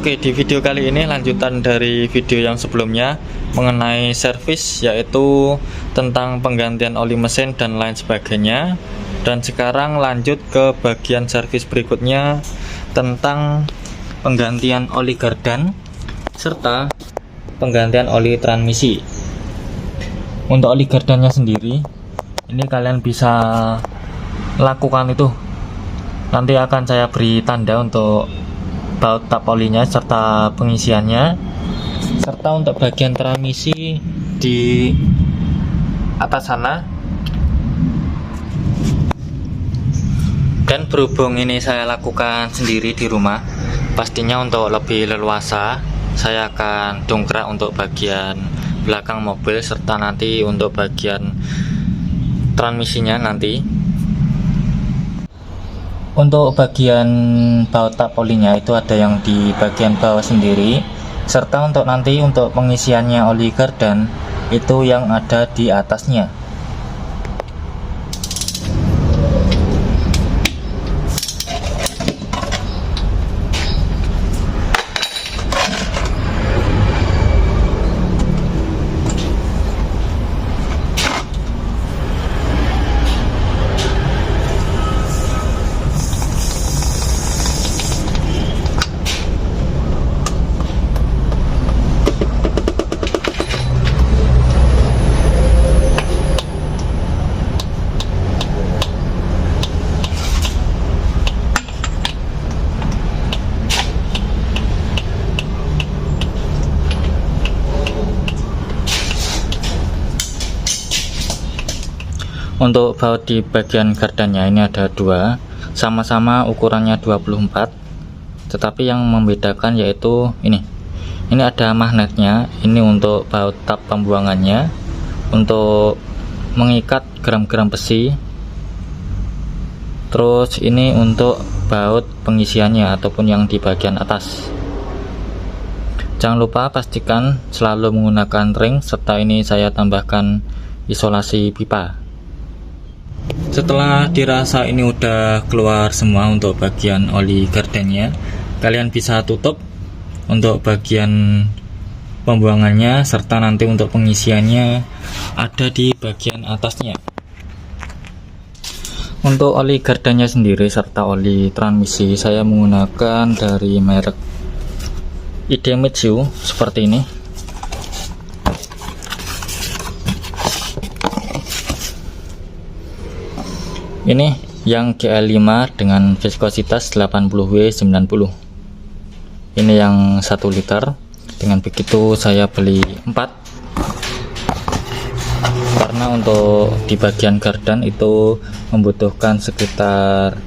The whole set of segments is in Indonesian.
Oke, di video kali ini lanjutan dari video yang sebelumnya mengenai servis, yaitu tentang penggantian oli mesin dan lain sebagainya. Dan sekarang lanjut ke bagian servis berikutnya tentang penggantian oli gardan serta penggantian oli transmisi. Untuk oli gardannya sendiri, ini kalian bisa lakukan itu. Nanti akan saya beri tanda untuk baut tap olinya serta pengisiannya, serta untuk bagian transmisi di atas sana. Dan berhubung ini saya lakukan sendiri di rumah, pastinya untuk lebih leluasa saya akan dongkrak untuk bagian belakang mobil serta nanti untuk bagian transmisinya nanti. Untuk bagian baut tap olinya itu ada yang di bagian bawah sendiri, serta untuk nanti untuk pengisiannya oli gardan itu yang ada di atasnya. Untuk baut di bagian gardannya ini ada dua, sama-sama ukurannya 24, tetapi yang membedakan yaitu ini ada magnetnya. Ini untuk baut tap pembuangannya untuk mengikat gram-gram besi. Terus ini untuk baut pengisiannya ataupun yang di bagian atas. Jangan lupa pastikan selalu menggunakan ring, serta ini saya tambahkan isolasi pipa. Setelah dirasa ini udah keluar semua untuk bagian oli gardannya, kalian bisa tutup untuk bagian pembuangannya, serta nanti untuk pengisiannya ada di bagian atasnya. Untuk oli gardannya sendiri serta oli transmisi saya menggunakan dari merek Idemitsu seperti ini. Ini yang GL5 dengan viskositas 80W90. Ini yang 1 liter. Dengan begitu saya beli 4, karena untuk di bagian gardan itu membutuhkan sekitar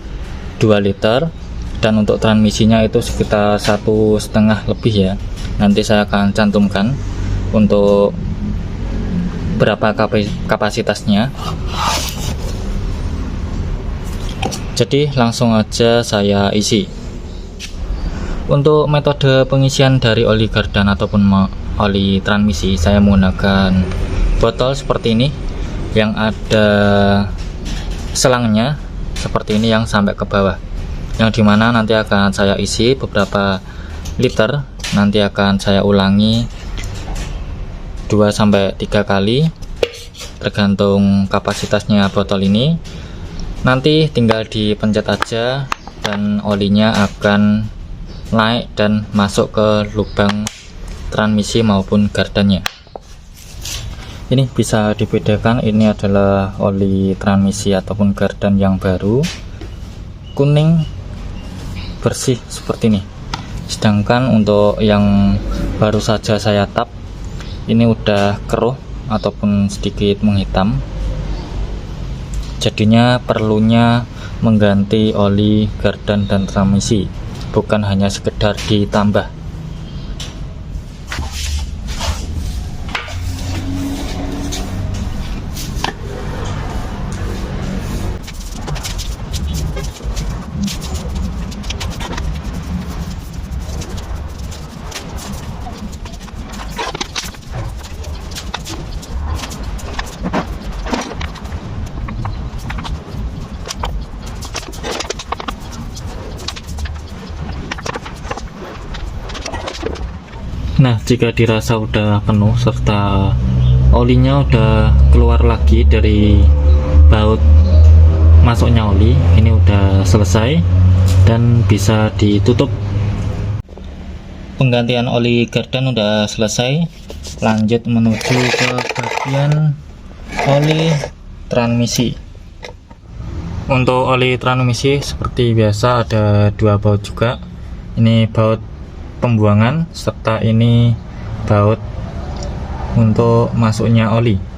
2 liter, dan untuk transmisinya itu sekitar 1,5 lebih ya. Nanti saya akan cantumkan untuk berapa kapasitasnya. Jadi langsung aja saya isi. Untuk metode pengisian dari oli gardan ataupun oli transmisi, saya menggunakan botol seperti ini yang ada selangnya seperti ini yang sampai ke bawah, yang dimana nanti akan saya isi beberapa liter. Nanti akan saya ulangi 2-3 kali tergantung kapasitasnya botol ini. Nanti tinggal dipencet aja dan olinya akan naik dan masuk ke lubang transmisi maupun gardannya. Ini bisa dibedakan, ini adalah oli transmisi ataupun gardan yang baru, kuning bersih seperti ini. Sedangkan untuk yang baru saja saya tap, ini udah keruh ataupun sedikit menghitam. Jadinya perlunya mengganti oli gardan dan transmisi, bukan hanya sekedar ditambah. Nah, jika dirasa udah penuh serta olinya udah keluar lagi dari baut masuknya oli, ini udah selesai dan bisa ditutup. Penggantian oli gardan udah selesai. Lanjut menuju ke bagian oli transmisi. Untuk oli transmisi seperti biasa ada dua baut juga. Ini baut pembuangan serta ini baut untuk masuknya oli.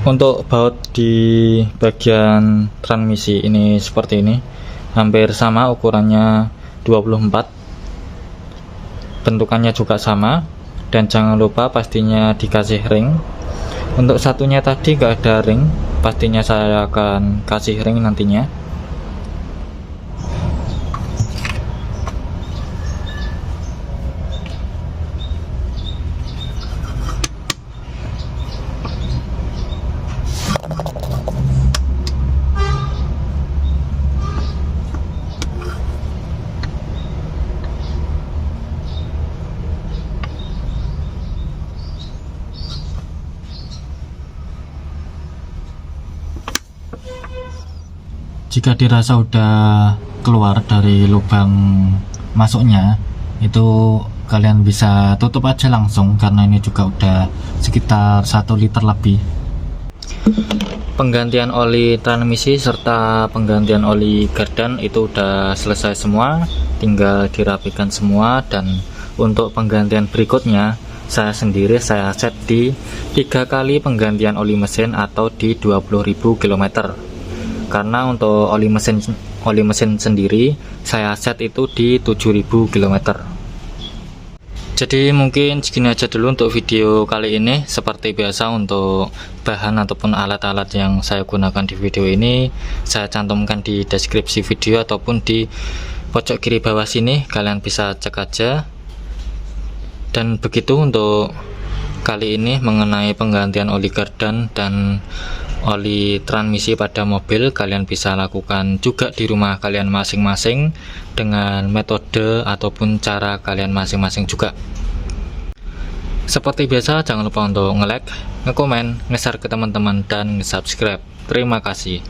Untuk baut di bagian transmisi ini seperti ini, hampir sama ukurannya 24, bentukannya juga sama, dan jangan lupa pastinya dikasih ring. Untuk satunya tadi gak ada ring, pastinya saya akan kasih ring nantinya. Jika dirasa udah keluar dari lubang masuknya, itu kalian bisa tutup aja langsung karena ini juga udah sekitar 1 liter lebih. Penggantian oli transmisi serta penggantian oli gardan itu udah selesai semua, tinggal dirapikan semua. Dan untuk penggantian berikutnya saya set di 3 kali penggantian oli mesin atau di 20.000 km. Karena untuk oli mesin sendiri saya set itu di 7.000 km. Jadi mungkin segini aja dulu untuk video kali ini. Seperti biasa, untuk bahan ataupun alat-alat yang saya gunakan di video ini saya cantumkan di deskripsi video ataupun di pojok kiri bawah sini, kalian bisa cek aja. Dan begitu untuk kali ini mengenai penggantian oli gardan dan oli transmisi pada mobil. Kalian bisa lakukan juga di rumah kalian masing-masing dengan metode ataupun cara kalian masing-masing juga. Seperti biasa, jangan lupa untuk nge-like, nge-komen, nge-share ke teman-teman, dan nge-subscribe. Terima kasih.